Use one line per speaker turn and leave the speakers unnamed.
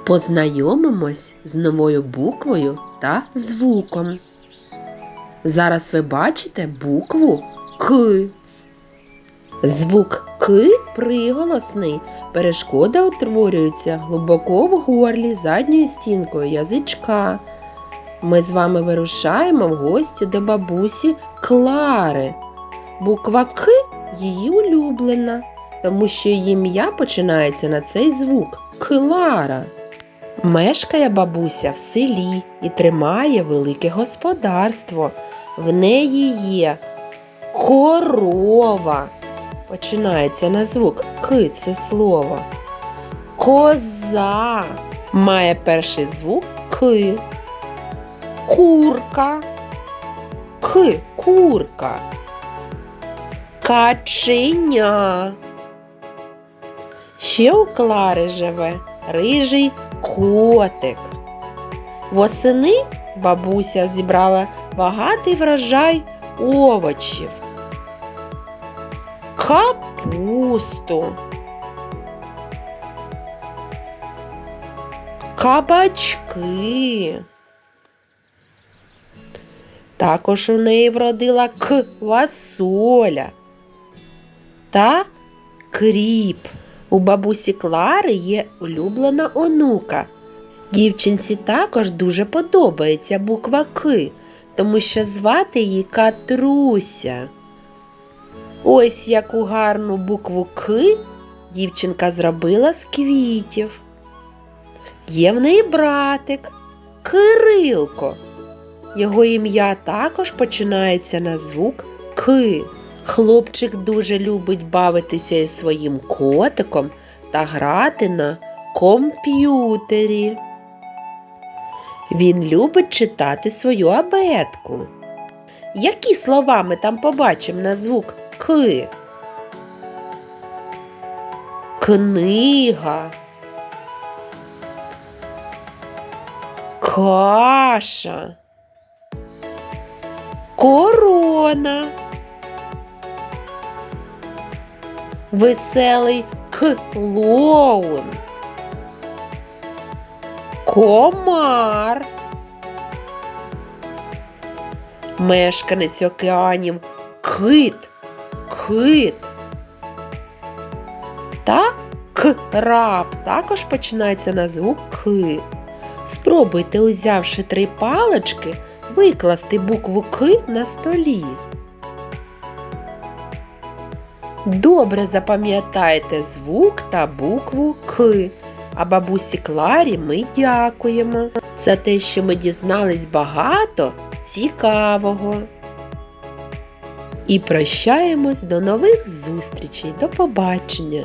Познайомимось з новою буквою та звуком. Зараз ви бачите букву К. Звук К приголосний. Перешкода утворюється глибоко в горлі задньою стінкою язичка. Ми з вами вирушаємо в гості до бабусі Клари. Буква К її улюблена, тому що її ім'я починається на цей звук – Клара. Мешкає бабуся в селі і тримає велике господарство. В неї є корова. Починається на звук К це слово. Коза має перший звук К. Курка. К курка. Каченя. Ще у Клари живе рижий котик. Восени бабуся зібрала багатий врожай овочів. Капусту. Кабачки. Також у неї вродила квасоля та кріп. У бабусі Клари є улюблена онука. Дівчинці також дуже подобається буква К, тому що звати її Катруся. Ось яку гарну букву К дівчинка зробила з квітів. Є в неї братик Кирилко. Його ім'я також починається на звук К. Хлопчик дуже любить бавитися із своїм котиком та грати на комп'ютері. Він любить читати свою абетку. Які слова ми там побачимо на звук К? Книга. Каша. Корона. Веселий клоун. Комар. Мешканець океанів кит. Кит. Та краб також починається на звук К. Спробуйте, узявши 3 палички, викласти букву К на столі. Добре запам'ятайте звук та букву К. А бабусі Кларі ми дякуємо за те, що ми дізнались багато цікавого. І прощаємось до нових зустрічей. До побачення!